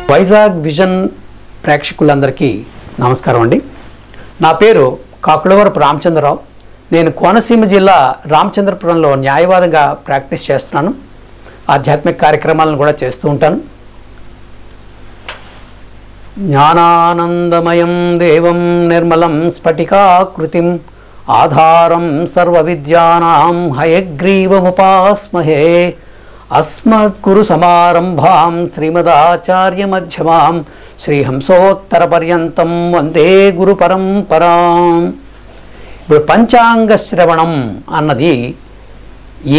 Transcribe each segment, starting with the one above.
Vizag vision ప్రేక్షకులందరికీ నమస్కారం అండి. నా పేరు కాకులవరపు రామచంద్రరావు. నేను కోనసీమ జిల్లా రామచంద్రపురంలో న్యాయవాదిగా ప్రాక్టీస్ చేస్తున్నాను. ఆధ్యాత్మిక కార్యక్రమాలను కూడా చేస్తూ ఉంటాను. జ్ఞానానందమయం దేవం నిర్మలం స్ఫటికాకృతిం ఆధారం సర్వవిద్యానాం హయగ్రీవముపాస్మహే. అస్మద్గురు సమారంభాం శ్రీమదాచార్య మధ్యమాం శ్రీహంసోత్తర పర్యంతం వందే గురు పరంపరాం. ఇప్పుడు పంచాంగ శ్రవణం అన్నది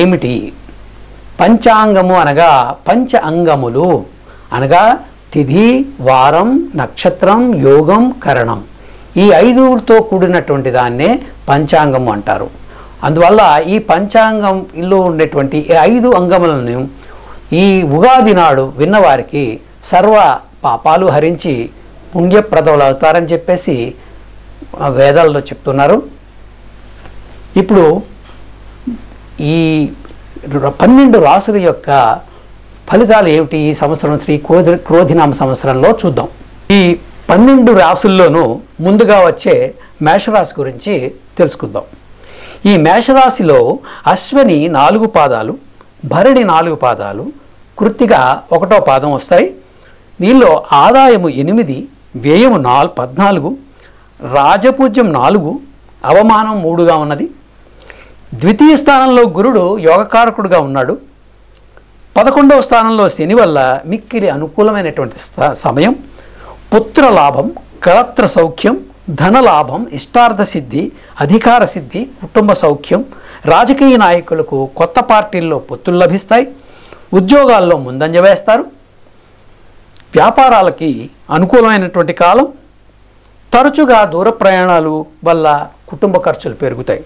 ఏమిటి? పంచాంగము అనగా పంచ అంగములు అనగా తిథి, వారం, నక్షత్రం, యోగం, కరణం. ఈ ఐదుతో కూడినటువంటి దాన్నే పంచాంగము అంటారు. అందువల్ల ఈ పంచాంగంలో ఉండేటువంటి ఈ 5 అంగములను ఈ ఉగాది నాడు విన్నవారికి సర్వ పాపాలు హరించి పుణ్యప్రదవులు అవుతారని చెప్పేసి వేదాల్లో చెప్తున్నారు. ఇప్పుడు ఈ 12 రాసుల యొక్క ఫలితాలు ఏమిటి ఈ సంవత్సరం శ్రీ క్రోధినామ సంవత్సరంలో చూద్దాం. ఈ 12 రాసుల్లోనూ ముందుగా వచ్చే మేషరాశి గురించి తెలుసుకుందాం. ఈ మేషరాశిలో అశ్వని 4 పాదాలు, భరణి 4 పాదాలు, కృత్తిక 1వ పాదం వస్తాయి. దీనిలో ఆదాయము 8, వ్యయము 14, రాజపూజ్యం 4, అవమానం 3గా ఉన్నది. ద్వితీయ స్థానంలో గురుడు యోగకారకుడుగా ఉన్నాడు. 11వ స్థానంలో శని వల్ల మిక్కిలి అనుకూలమైనటువంటి సమయం. పుత్రలాభం, కళత్ర సౌఖ్యం, ధనలాభం, ఇష్టార్థ సిద్ధి, అధికార సిద్ధి, కుటుంబ సౌఖ్యం. రాజకీయ నాయకులకు కొత్త పార్టీల్లో పొత్తులు లభిస్తాయి. ఉద్యోగాల్లో ముందంజ వేస్తారు. వ్యాపారాలకి అనుకూలమైనటువంటి కాలం. తరచుగా దూర ప్రయాణాలు వల్ల కుటుంబ ఖర్చులు పెరుగుతాయి.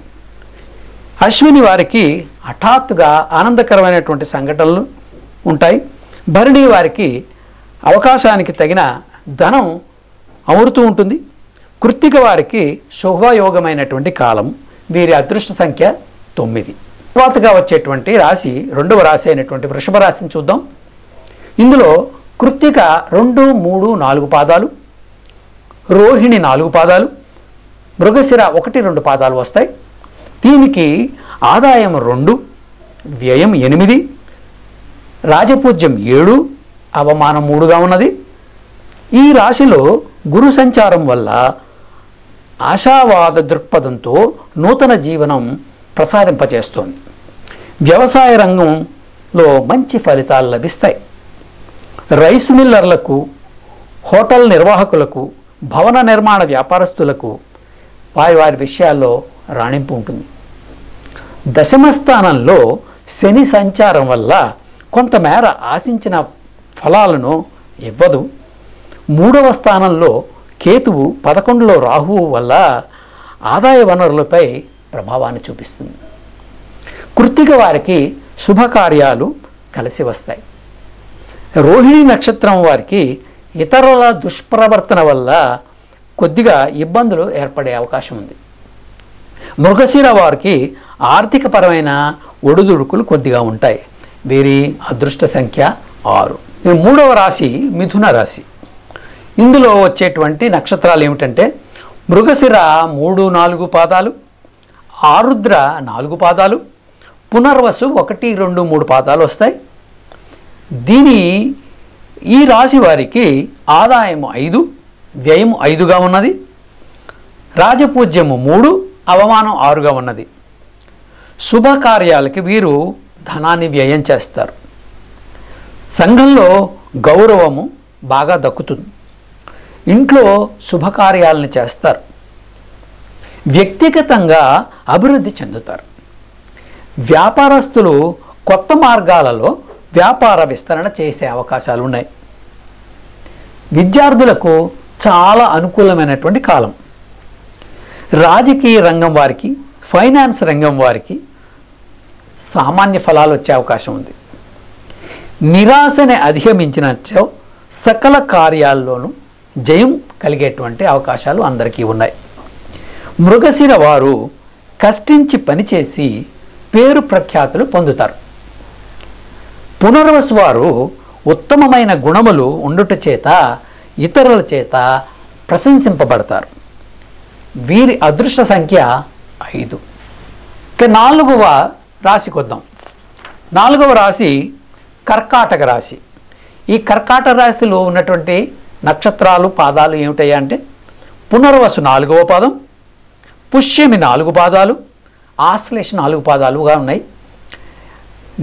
అశ్విని వారికి హఠాత్తుగా ఆనందకరమైనటువంటి సంఘటనలు ఉంటాయి. భరణి వారికి అవకాశానికి తగిన ధనం అమరుతూ ఉంటుంది. కృత్తిక వారికి శుభయోగమైనటువంటి కాలం. వీరి అదృష్ట సంఖ్య 9. తర్వాతగా వచ్చేటువంటి రాశి 2వ రాశి అయినటువంటి వృషభ రాశిని చూద్దాం. ఇందులో కృత్తిక 2, 3, 4 పాదాలు, రోహిణి 4 పాదాలు, మృగశిర 1, 2 పాదాలు వస్తాయి. దీనికి ఆదాయం 2, వ్యయం 8, రాజపూజ్యం 7, అవమానం 3గా ఉన్నది. ఈ రాశిలో గురు సంచారం వల్ల ఆశావాద దృక్పథంతో నూతన జీవనం ప్రసాదింపచేస్తోంది. వ్యవసాయ రంగంలో మంచి ఫలితాలు లభిస్తాయి. రైస్ మిల్లర్లకు, హోటల్ నిర్వాహకులకు, భవన నిర్మాణ వ్యాపారస్తులకు వారి విషయాల్లో రాణింపు ఉంటుంది. దశమ స్థానంలో శని సంచారం వల్ల కొంతమేర ఆశించిన ఫలాలను ఇవ్వదు. 3వ స్థానంలో కేతువు, 11లో రాహువు వల్ల ఆదాయ వనరులపై ప్రభావాన్ని చూపిస్తుంది. కృత్తిక వారికి శుభకార్యాలు కలిసి వస్తాయి. రోహిణి నక్షత్రం వారికి ఇతరుల దుష్ప్రవర్తన వల్ల కొద్దిగా ఇబ్బందులు ఏర్పడే అవకాశం ఉంది. మృగశిర వారికి ఆర్థికపరమైన ఒడిదుడుకులు కొద్దిగా ఉంటాయి. వీరి అదృష్ట సంఖ్య 6. 3వ రాశి మిథున రాశి. ఇందులో వచ్చేటువంటి నక్షత్రాలు ఏమిటంటే మృగశిర 3, 4 పాదాలు, ఆరుద్ర 4 పాదాలు, పునర్వసు 1, 2, 3 పాదాలు వస్తాయి. ఈ రాశి వారికి ఆదాయము 5, వ్యయము 5గా ఉన్నది. రాజపూజ్యము 3, అవమానం 6గా ఉన్నది. శుభకార్యాలకి వీరు ధనాన్ని వ్యయం చేస్తారు. సంఘంలో గౌరవము బాగా దక్కుతుంది. ఇంట్లో శుభకార్యాలను చేస్తారు. వ్యక్తిగతంగా అభివృద్ధి చెందుతారు. వ్యాపారస్తులు కొత్త మార్గాలలో వ్యాపార విస్తరణ చేసే అవకాశాలు ఉన్నాయి. విద్యార్థులకు చాలా అనుకూలమైనటువంటి కాలం. రాజకీయ రంగం వారికి, ఫైనాన్స్ రంగం వారికి సామాన్య ఫలాలు వచ్చే అవకాశం ఉంది. నిరాశని అధిగమించినచో సకల కార్యాల్లోనూ జయం కలిగేటువంటి అవకాశాలు అందరికీ ఉన్నాయి. మృగశిర వారు కష్టించి పనిచేసి పేరు ప్రఖ్యాతులు పొందుతారు. పునర్వసు వారు ఉత్తమమైన గుణములు ఉండుట చేత ఇతరుల చేత ప్రశంసింపబడతారు. వీరి అదృష్ట సంఖ్య 5. ఇక 4వ రాశికి వద్దాం. 4వ రాశి కర్కాటక రాశి. ఈ కర్కాటక రాశిలో ఉన్నటువంటి నక్షత్రాలు పాదాలు ఏమిటయ్యా అంటే పునర్వసు 4వ పాదం, పుష్యమి 4 పాదాలు, ఆశ్లేష 4 పాదాలుగా ఉన్నాయి.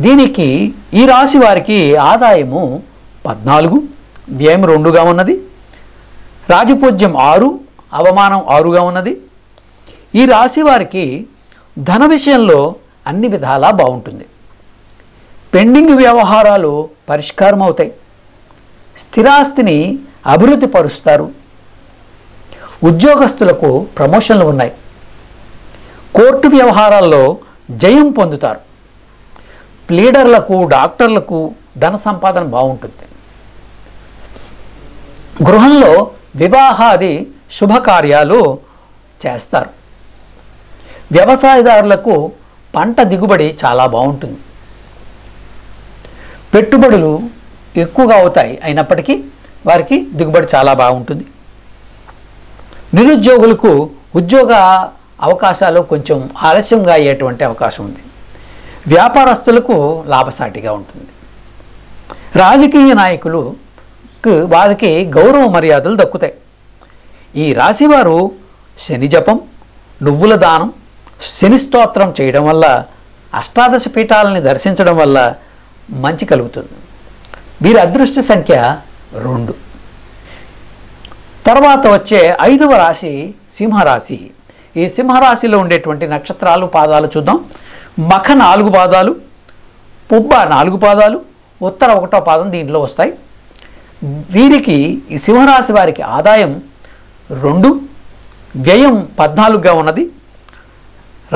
దీనికి ఈ రాశి వారికి ఆదాయము 14, వ్యయం 2గా ఉన్నది. రాజపూజ్యం 6, అవమానం 6గా ఉన్నది. ఈ రాశి వారికి ధన విషయంలో అన్ని విధాలా బాగుంటుంది. పెండింగ్ వ్యవహారాలు పరిష్కారం అవుతాయి. స్థిరాస్తిని అభివృద్ధి పరుస్తారు. ఉద్యోగస్తులకు ప్రమోషన్లు ఉన్నాయి. కోర్టు వ్యవహారాల్లో జయం పొందుతారు. ప్లీడర్లకు, డాక్టర్లకు ధన సంపాదన బాగుంటుంది. గృహంలో వివాహాది శుభకార్యాలు చేస్తారు. వ్యవసాయదారులకు పంట దిగుబడి చాలా బాగుంటుంది. పెట్టుబడులు ఎక్కువగా అవుతాయి, అయినప్పటికీ వారికి దిగుబడి చాలా బాగుంటుంది. నిరుద్యోగులకు ఉద్యోగ అవకాశాలు కొంచెం ఆలస్యంగా అయ్యేటువంటి అవకాశం ఉంది. వ్యాపారస్తులకు లాభసాటిగా ఉంటుంది. రాజకీయ నాయకులకు వారికి గౌరవ మర్యాదలు దక్కుతాయి. ఈ రాశివారు శని జపం, నువ్వుల దానం, శని స్తోత్రం చేయడం వల్ల, అష్టాదశ పీఠాలని దర్శించడం వల్ల మంచి కలుగుతుంది. వీరి అదృష్ట సంఖ్య 2. తర్వాత వచ్చే 5వ రాశి సింహరాశి. ఈ సింహరాశిలో ఉండేటువంటి నక్షత్రాలు పాదాలు చూద్దాం. మఖ 4 పాదాలు, పుబ్బ 4 పాదాలు, ఉత్తర 1వ పాదం దీంట్లో వస్తాయి. వీరికి ఈ సింహరాశి వారికి ఆదాయం 2, వ్యయం 14గా ఉన్నది.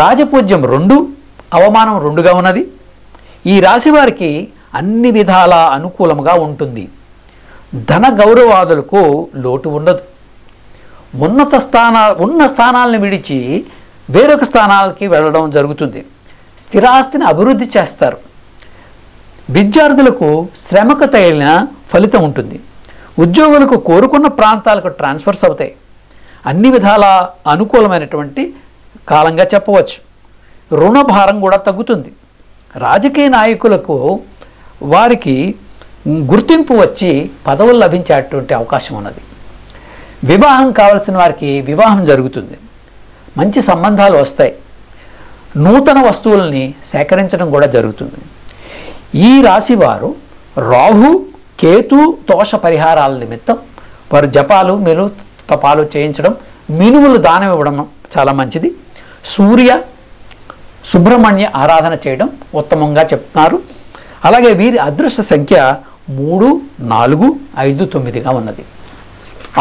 రాజపూజ్యం 2, అవమానం 2గా ఉన్నది. ఈ రాశి వారికి అన్ని విధాల అనుకూలంగా ఉంటుంది. ధన గౌరవాదులకు లోటు ఉండదు. ఉన్న స్థానాలను విడిచి వేరొక స్థానాలకి వెళ్ళడం జరుగుతుంది. స్థిరాస్తిని అభివృద్ధి చేస్తారు. విద్యార్థులకు శ్రమకు తగిన ఫలితం ఉంటుంది. ఉద్యోగులకు కోరుకున్న ప్రాంతాలకు ట్రాన్స్ఫర్స్ అవుతాయి. అన్ని విధాల అనుకూలమైనటువంటి కాలంగా చెప్పవచ్చు. రుణభారం కూడా తగ్గుతుంది. రాజకీయ నాయకులకు వారికి గుర్తింపు వచ్చి పదవులు లభించేటువంటి అవకాశం ఉన్నది. వివాహం కావాల్సిన వారికి వివాహం జరుగుతుంది. మంచి సంబంధాలు వస్తాయి. నూతన వస్తువుల్ని సేకరించడం కూడా జరుగుతుంది. ఈ రాశి వారు రాహు, కేతు దోష పరిహారాల నిమిత్తం వారు జపాలు, తపాలు చేయించడం, మినుములు దానం ఇవ్వడం చాలా మంచిది. సూర్య, సుబ్రహ్మణ్య ఆరాధన చేయడం ఉత్తమంగా చెప్తున్నారు. అలాగే వీరి అదృష్ట సంఖ్య 3, 4, 5, 9గా ఉన్నది.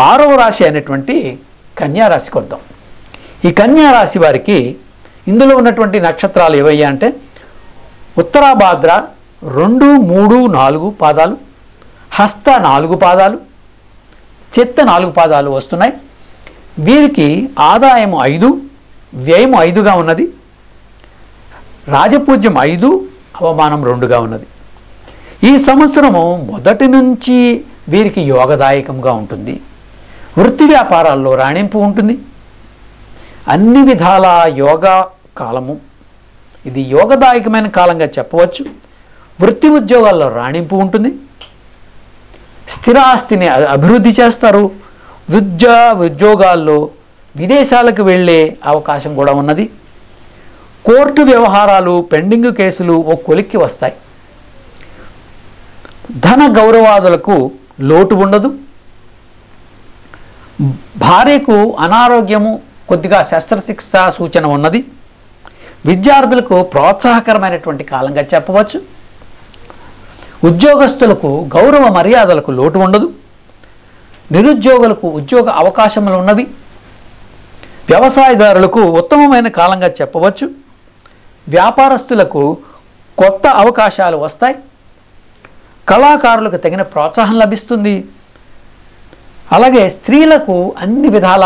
6వ రాశి అయినటువంటి కన్యా రాశికి వద్దాం. ఈ కన్యా రాశి వారికి ఇందులో ఉన్నటువంటి నక్షత్రాలు ఏవయ్యా అంటే ఉత్తరాభాద్ర 2, 3, 4 పాదాలు, హస్త 4 పాదాలు, చిత్త 4 పాదాలు వస్తున్నాయి. వీరికి ఆదాయం 5, వ్యయం 5గా ఉన్నది. రాజపూజ్యం 5, అవమానం 2గా ఉన్నది. ఈ సంవత్సరము మొదటి నుంచి వీరికి యోగదాయకంగా ఉంటుంది. వృత్తి వ్యాపారాల్లో రాణింపు ఉంటుంది. అన్ని విధాల యోగా కాలము ఇది యోగదాయకమైన కాలంగా చెప్పవచ్చు. వృత్తి ఉద్యోగాల్లో రాణింపు ఉంటుంది. స్థిరాస్తిని అభివృద్ధి చేస్తారు. ఉద్యోగాల్లో విదేశాలకు వెళ్ళే అవకాశం కూడా ఉన్నది. కోర్టు వ్యవహారాలు, పెండింగ్ కేసులు ఓ కొలిక్కి వస్తాయి. ధన గౌరవాదులకు లోటు ఉండదు. భార్యకు అనారోగ్యము, కొద్దిగా శస్త్రచికిత్స సూచన ఉన్నది. విద్యార్థులకు ప్రోత్సాహకరమైనటువంటి కాలంగా చెప్పవచ్చు. ఉద్యోగస్తులకు గౌరవ మర్యాదలకు లోటు ఉండదు. నిరుద్యోగులకు ఉద్యోగ అవకాశములు ఉన్నవి. వ్యవసాయదారులకు ఉత్తమమైన కాలంగా చెప్పవచ్చు. వ్యాపారస్తులకు కొత్త అవకాశాలు వస్తాయి. కళాకారులకు తగిన ప్రోత్సాహం లభిస్తుంది. అలాగే స్త్రీలకు అన్ని విధాల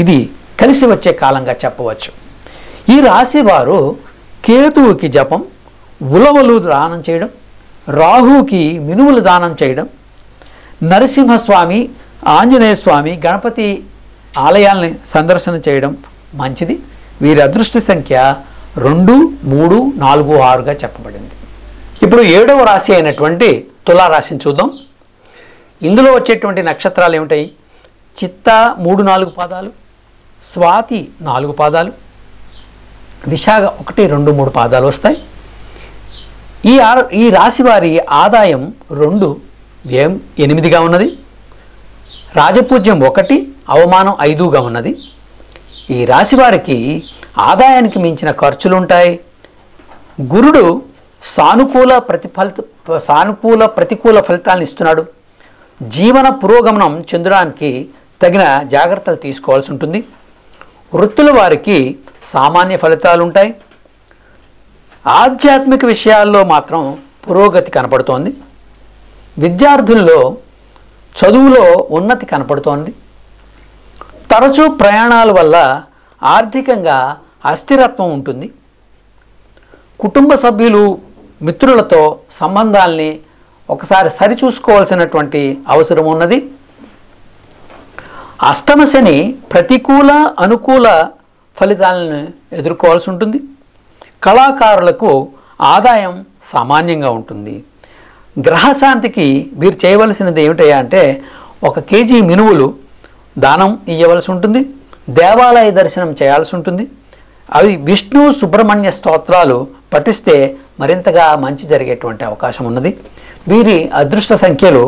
ఇది కలిసి వచ్చే కాలంగా చెప్పవచ్చు. ఈ రాశి వారు కేతువుకి జపం, ఉలవలు దానం చేయడం, రాహుకి మినుములు దానం చేయడం, నరసింహస్వామి, ఆంజనేయ స్వామి, గణపతి ఆలయాల్ని సందర్శన చేయడం మంచిది. వీరి అదృష్ట సంఖ్య 2, 3, 4, 6గా చెప్పబడింది. ఇప్పుడు 7వ రాశి అయినటువంటి తులారాశిని చూద్దాం. ఇందులో వచ్చేటువంటి నక్షత్రాలు ఏమిటాయి? చిత్త 3, 4 పాదాలు, స్వాతి 4 పాదాలు, విశాఖ 1, 2, 3 పాదాలు వస్తాయి. ఈ రాశి వారి ఆదాయం 2, వ్యయం 8గా ఉన్నది. రాజపూజ్యం 1, అవమానం 5గా ఉన్నది. ఈ రాశి వారికి ఆదాయానికి మించిన ఖర్చులు ఉంటాయి. గురుడు సానుకూల ప్రతికూల ఫలితాలను ఇస్తున్నాడు. జీవన పురోగమనం చెందడానికి తగిన జాగ్రత్తలు తీసుకోవాల్సి ఉంటుంది. వృత్తుల వారికి సామాన్య ఫలితాలు ఉంటాయి. ఆధ్యాత్మిక విషయాల్లో మాత్రం పురోగతి కనపడుతోంది. విద్యార్థుల్లో చదువులో ఉన్నతి కనపడుతోంది. తరచూ ప్రయాణాల వల్ల ఆర్థికంగా అస్థిరత్వం ఉంటుంది. కుటుంబ సభ్యులు, మిత్రులతో సంబంధాల్ని ఒకసారి సరిచూసుకోవాల్సినటువంటి అవసరం ఉన్నది. అష్టమ శని ప్రతికూల అనుకూల ఫలితాలను ఎదుర్కోవాల్సి ఉంటుంది. కళాకారులకు ఆదాయం సామాన్యంగా ఉంటుంది. గ్రహశాంతికి మీరు చేయవలసినది ఏమిటయ్యా అంటే 1 కేజీ మినువులు దానం ఇవ్వవలసి ఉంటుంది. దేవాలయ దర్శనం చేయాల్సి ఉంటుంది. అవి విష్ణు సుబ్రహ్మణ్య స్తోత్రాలు పఠిస్తే మరింతగా మంచి జరిగేటువంటి అవకాశం ఉన్నది. వీరి అదృష్ట సంఖ్యలు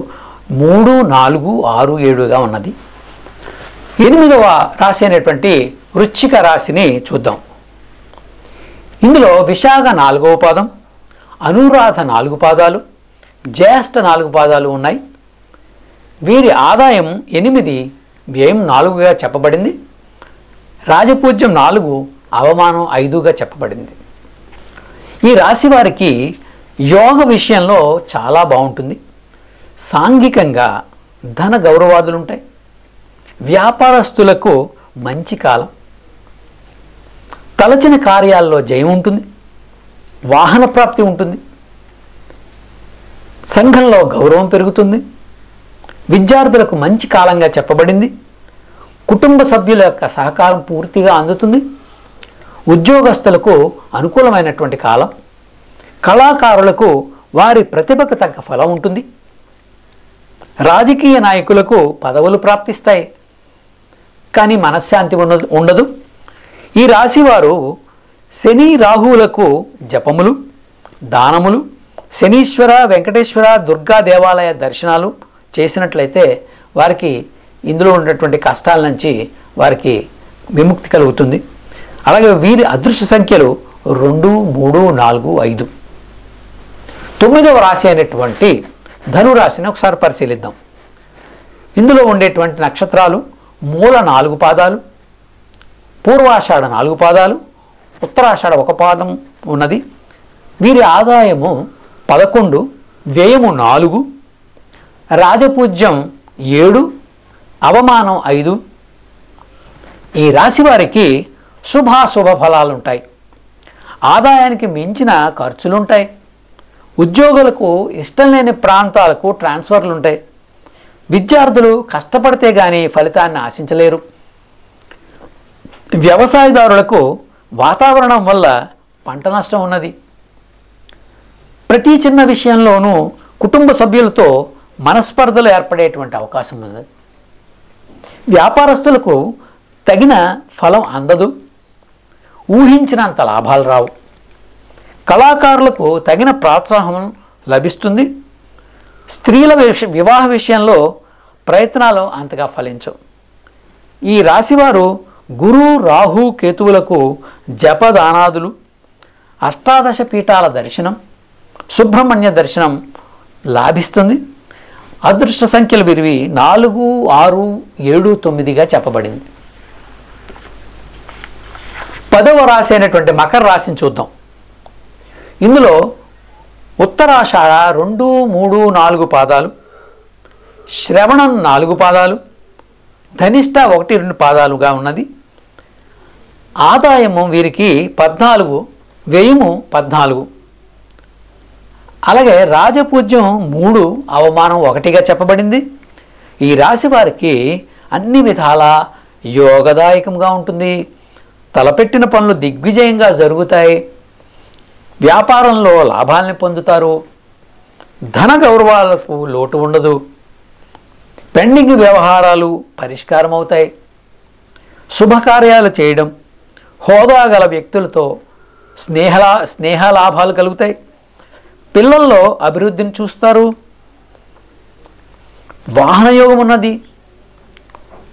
3, 4, 6, 7గా ఉన్నది. 8వ రాశి అయినటువంటి వృశ్చిక రాశిని చూద్దాం. ఇందులో విశాఖ 4వ పాదం, అనురాధ 4 పాదాలు, జ్యేష్ఠ 4 పాదాలు ఉన్నాయి. వీరి ఆదాయం 8, వ్యయం 4గా చెప్పబడింది. రాజపూజ్యం 4, అవమానం 5గా చెప్పబడింది. ఈ రాశి వారికి యోగ విషయంలో చాలా బాగుంటుంది. సాంఘికంగా ధన గౌరవాదులు ఉంటాయి. వ్యాపారస్తులకు మంచి కాలం. తలచిన కార్యాల్లో జయం ఉంటుంది. వాహన ప్రాప్తి ఉంటుంది. సంఘంలో గౌరవం పెరుగుతుంది. విద్యార్థులకు మంచి కాలంగా చెప్పబడింది. కుటుంబ సభ్యుల యొక్క సహకారం పూర్తిగా అందుతుంది. ఉద్యోగస్తులకు అనుకూలమైనటువంటి కాలం. కళాకారులకు వారి ప్రతిభకు తగ్గ ఫలం ఉంటుంది. రాజకీయ నాయకులకు పదవులు ప్రాప్తిస్తాయి, కానీ మనశ్శాంతి ఉండదు. ఈ రాశివారు శని రాహువులకు జపములు, దానములు, శనీశ్వర, వెంకటేశ్వర, దుర్గా దేవాలయ దర్శనాలు చేసినట్లయితే వారికి ఇందులో ఉన్నటువంటి కష్టాల నుంచి వారికి విముక్తి కలుగుతుంది. అలాగే వీరి అదృష్ట సంఖ్యలు 2, 3, 4, 5. 9వ రాశి అయినటువంటి ధనురాశిని ఒకసారి పరిశీలిద్దాం. ఇందులో ఉండేటువంటి నక్షత్రాలు మూల 4 పాదాలు, పూర్వాషాఢ 4 పాదాలు, ఉత్తరాషాఢ 1 పాదం ఉన్నది. వీరి ఆదాయము 11, వ్యయము 4, రాజపూజ్యం 7, అవమానం 5. ఈ రాశి వారికి శుభాశుభ ఫలాలు ఉంటాయి. ఆదాయానికి మించిన ఖర్చులుంటాయి. ఉద్యోగులకు ఇష్టం లేని ప్రాంతాలకు ట్రాన్స్ఫర్లు ఉంటాయి. విద్యార్థులు కష్టపడితే కానీ ఫలితాన్ని ఆశించలేరు. వ్యవసాయదారులకు వాతావరణం వల్ల పంట నష్టం ఉన్నది. ప్రతి చిన్న విషయంలోనూ కుటుంబ సభ్యులతో మనస్పర్ధలు ఏర్పడేటువంటి అవకాశం ఉన్నది. వ్యాపారస్తులకు తగిన ఫలం అందదు. ఊహించినంత లాభాలు రావు. కళాకారులకు తగిన ప్రోత్సాహం లభిస్తుంది. స్త్రీల వివాహ విషయంలో ప్రయత్నాలు అంతగా ఫలించవు. ఈ రాశివారు గురు, రాహు, కేతువులకు జపదానాదులు, అష్టాదశ పీఠాల దర్శనం, సుబ్రహ్మణ్య దర్శనం లాభిస్తుంది. అదృష్ట సంఖ్యలు వీరివి 4, 6, 7, 9గా చెప్పబడింది. 10వ రాశి అయినటువంటి మకర రాశిని చూద్దాం. ఇందులో ఉత్తరాషాఢ 2, 3, 4 పాదాలు, శ్రవణం 4 పాదాలు, ధనిష్ట 1, 2 పాదాలుగా ఉన్నది. ఆదాయము వీరికి 14, వ్యయము 14. అలాగే రాజపూజ్యం 3, అవమానం 1గా చెప్పబడింది. ఈ రాశి వారికి అన్ని విధాల యోగదాయకంగా ఉంటుంది. తలపెట్టిన పనులు దిగ్విజయంగా జరుగుతాయి. వ్యాపారంలో లాభాల్ని పొందుతారు. ధన గౌరవాలకు లోటు ఉండదు. పెండింగ్ వ్యవహారాలు పరిష్కారం అవుతాయి. శుభకార్యాలు చేయడం, హోదా గల వ్యక్తులతో స్నేహ లాభాలు కలుగుతాయి. పిల్లల్లో అభివృద్ధిని చూస్తారు. వాహనయోగం ఉన్నది.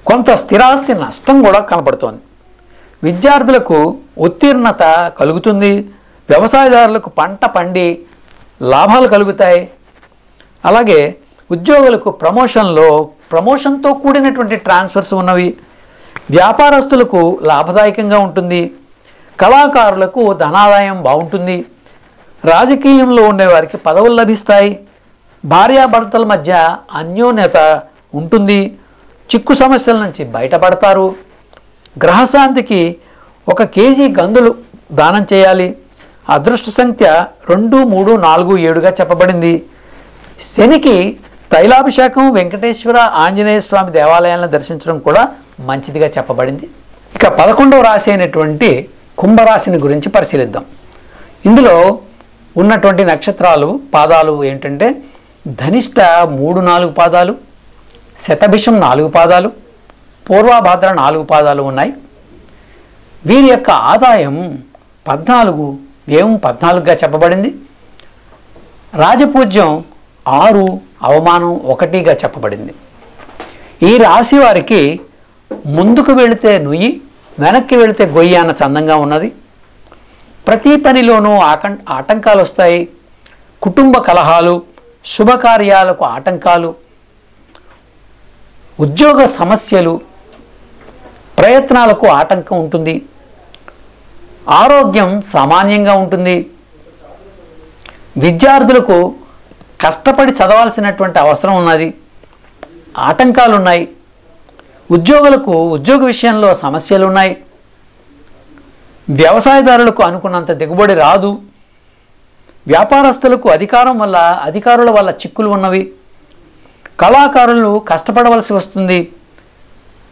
కొంత స్థిరాస్తి నష్టం కూడా కనపడుతోంది. విద్యార్థులకు ఉత్తీర్ణత కలుగుతుంది. వ్యవసాయదారులకు పంట పండి లాభాలు కలుగుతాయి. అలాగే ఉద్యోగులకు ప్రమోషన్తో కూడినటువంటి ట్రాన్స్ఫర్స్ ఉన్నవి. వ్యాపారస్తులకు లాభదాయకంగా ఉంటుంది. కళాకారులకు ధనాదాయం బాగుంటుంది. రాజకీయంలో ఉండేవారికి పదవులు లభిస్తాయి. భార్యాభర్తల మధ్య అన్యోన్యత ఉంటుంది. చిక్కు సమస్యల నుంచి బయటపడతారు. గ్రహశాంతికి 1 కేజీ గందులు దానం చేయాలి. అదృష్ట సంఖ్య 2, 3, 4, 7గా చెప్పబడింది. శనికి తైలాభిషేకం, వెంకటేశ్వర, ఆంజనేయ స్వామి దేవాలయాలను దర్శించడం కూడా మంచిదిగా చెప్పబడింది. ఇక 11వ రాశి అయినటువంటి కుంభరాశిని గురించి పరిశీలిద్దాం. ఇందులో ఉన్నటువంటి నక్షత్రాలు పాదాలు ఏంటంటే ధనిష్ట 3, 4 పాదాలు, శతభిషం 4 పాదాలు, పూర్వభాద్ర 4 పాదాలు ఉన్నాయి. వీరి యొక్క ఆదాయం 14, వ్యయం 14గా చెప్పబడింది. రాజపూజ్యం 6, అవమానం 1గా చెప్పబడింది. ఈ రాశి వారికి ముందుకు వెళితే నుయ్యి, వెనక్కి వెళితే గొయ్యి అన్న చందంగా ఉన్నది. ప్రతి పనిలోనూ ఆటంకాలు వస్తాయి. కుటుంబ కలహాలు, శుభకార్యాలకు ఆటంకాలు, ఉద్యోగ సమస్యలు, ప్రయత్నాలకు ఆటంకం ఉంటుంది. ఆరోగ్యం సామాన్యంగా ఉంటుంది. విద్యార్థులకు కష్టపడి చదవాల్సినటువంటి అవసరం ఉన్నది. ఆటంకాలు ఉన్నాయి. ఉద్యోగులకు ఉద్యోగ విషయంలో సమస్యలు ఉన్నాయి. వ్యవసాయదారులకు అనుకున్నంత దిగుబడి రాదు. వ్యాపారస్తులకు అధికారుల వల్ల చిక్కులు ఉన్నవి. కళాకారులు కష్టపడవలసి వస్తుంది.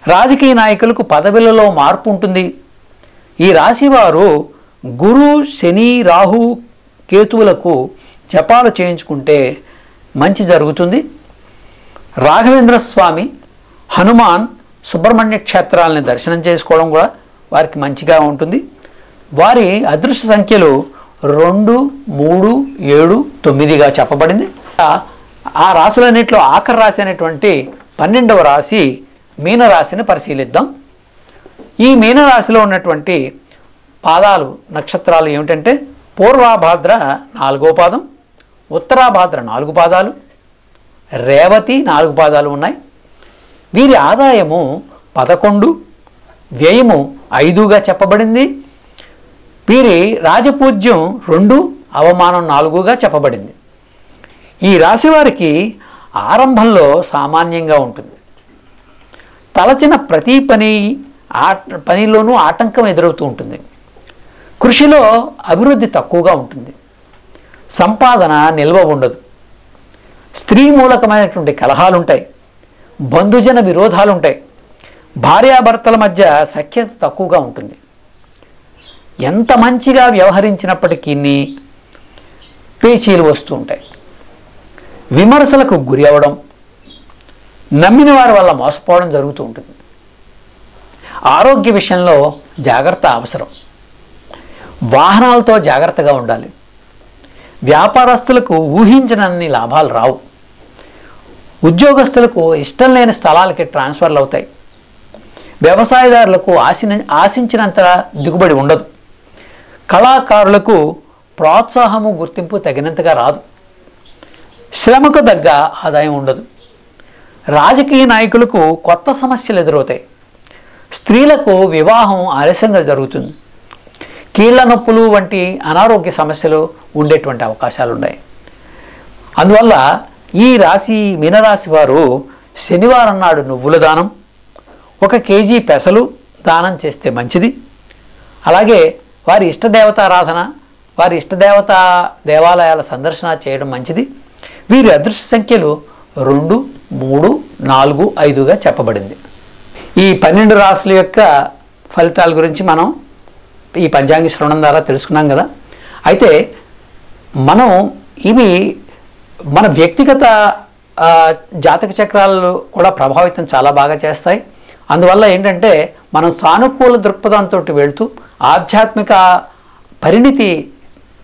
రాజకీయ నాయకులకు పదవులలో మార్పు ఉంటుంది. ఈ రాశివారు గురు, శని, రాహు, కేతువులకు జపాలు చేయించుకుంటే మంచి జరుగుతుంది. రాఘవేంద్ర స్వామి, హనుమాన్, సుబ్రహ్మణ్య క్షేత్రాలని దర్శనం చేసుకోవడం కూడా వారికి మంచిగా ఉంటుంది. వారి అదృష్ట సంఖ్యలు 2, 3, 7, 9గా చెప్పబడింది. ఆ రాశులన్నింటిలో ఆఖరి రాశి అయినటువంటి 12వ రాశి మీనరాశిని పరిశీలిద్దాం. ఈ మీనరాశిలో ఉన్నటువంటి పాదాలు, నక్షత్రాలు ఏమిటంటే పూర్వభాద్ర 4వ పాదం, ఉత్తరాభాద్ర 4 పాదాలు, రేవతి 4 పాదాలు ఉన్నాయి. వీరి ఆదాయము 11, వ్యయము 5గా చెప్పబడింది. వీరి రాజపూజ్యం 2, అవమానం 4గా చెప్పబడింది. ఈ రాశి వారికి ఆరంభంలో సామాన్యంగా ఉంటుంది. తలచిన ప్రతి పనిలోనూ ఆటంకం ఎదురవుతూ ఉంటుంది. కృషిలో అభివృద్ధి తక్కువగా ఉంటుంది. సంపాదన నిల్వ ఉండదు. స్త్రీ మూలకమైనటువంటి కలహాలు ఉంటాయి. బంధుజన విరోధాలు ఉంటాయి. భార్యాభర్తల మధ్య సఖ్యత తక్కువగా ఉంటుంది. ఎంత మంచిగా వ్యవహరించినప్పటికీ పేచీలు వస్తూ ఉంటాయి. విమర్శలకు గురి అవ్వడం, నమ్మిన వారి వల్ల మోసపోవడం జరుగుతూ ఉంటుంది. ఆరోగ్య విషయంలో జాగ్రత్త అవసరం. వాహనాలతో జాగ్రత్తగా ఉండాలి. వ్యాపారస్తులకు ఊహించనన్ని లాభాలు రావు. ఉద్యోగస్తులకు ఇష్టం లేని స్థలాలకి ట్రాన్స్ఫర్లు అవుతాయి. వ్యవసాయదారులకు ఆశించినంత దిగుబడి ఉండదు. కళాకారులకు ప్రోత్సాహము, గుర్తింపు తగినంతగా రాదు. శ్రమకు తగ్గ ఆదాయం ఉండదు. రాజకీయ నాయకులకు కొత్త సమస్యలు ఎదురవుతాయి. స్త్రీలకు వివాహం ఆలస్యంగా జరుగుతుంది. కీళ్ల నొప్పులు వంటి అనారోగ్య సమస్యలు ఉండేటువంటి అవకాశాలు ఉన్నాయి. అందువల్ల ఈ రాశి మీనరాశి వారు శనివారం నాడు నువ్వుల దానం, 1 కేజీ పెసలు దానం చేస్తే మంచిది. అలాగే వారి ఇష్టదేవతారాధన, వారి ఇష్టదేవత దేవాలయాల సందర్శన చేయడం మంచిది. వీరి అదృష్ట సంఖ్యలు 2, 3, 4, 5గా చెప్పబడింది. ఈ 12 రాశుల యొక్క ఫలితాల గురించి మనం ఈ పంచాంగ శ్రవణం ద్వారా తెలుసుకున్నాం కదా. అయితే మనం ఇవి మన వ్యక్తిగత జాతక చక్రాలు కూడా ప్రభావితం చాలా బాగా చేస్తాయి. అందువల్ల ఏంటంటే మనం సానుకూల దృక్పథంతో వెళ్తూ ఆధ్యాత్మిక పరిణితి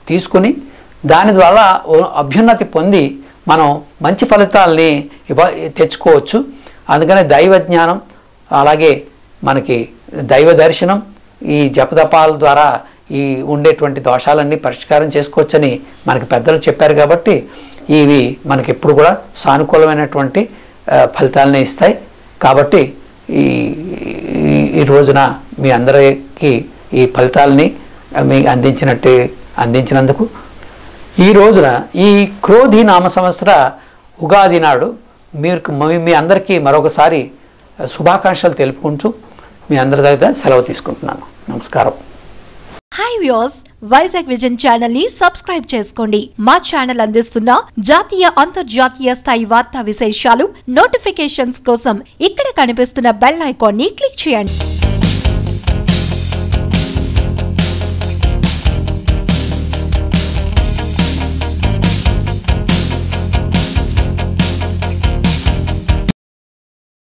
తీసుకుని దాని ద్వారా అభ్యున్నతి పొంది మనం మంచి ఫలితాలని తెచ్చుకోవచ్చు. అందుకనే దైవ జ్ఞానం, అలాగే మనకి దైవ దర్శనం, ఈ జపదపాల ద్వారా ఈ ఉండేటువంటి దోషాలన్నీ పరిష్కారం చేసుకోవచ్చని మనకి పెద్దలు చెప్పారు. కాబట్టి ఇవి మనకి ఎప్పుడు కూడా సానుకూలమైనటువంటి ఫలితాలని ఇస్తాయి. కాబట్టి ఈ రోజున మీ అందరికీ ఈ ఫలితాలని మీకు అందించినందుకు ఈ రోజున ఈ క్రోధి నామ సంవత్సర ఉగాది నాడు మీ అందరికీ మరొకసారి శుభాకాంక్షలు తెలుపుకుంటూ మీ అందరి దగ్గర సెలవు తీసుకుంటున్నాను. నమస్కారం. Hi viewers, Vizag vision channel ని సబ్స్క్రైబ్ చేసుకోండి. మా ఛానల్ అందిస్తున్న జాతీయ అంతర్జాతీయ స్థాయి వార్తా విశేషాలు నోటిఫికేషన్స్ కోసం ఇక్కడ కనిపిస్తున్న బెల్ ఐకాన్ ని క్లిక్ చేయండి.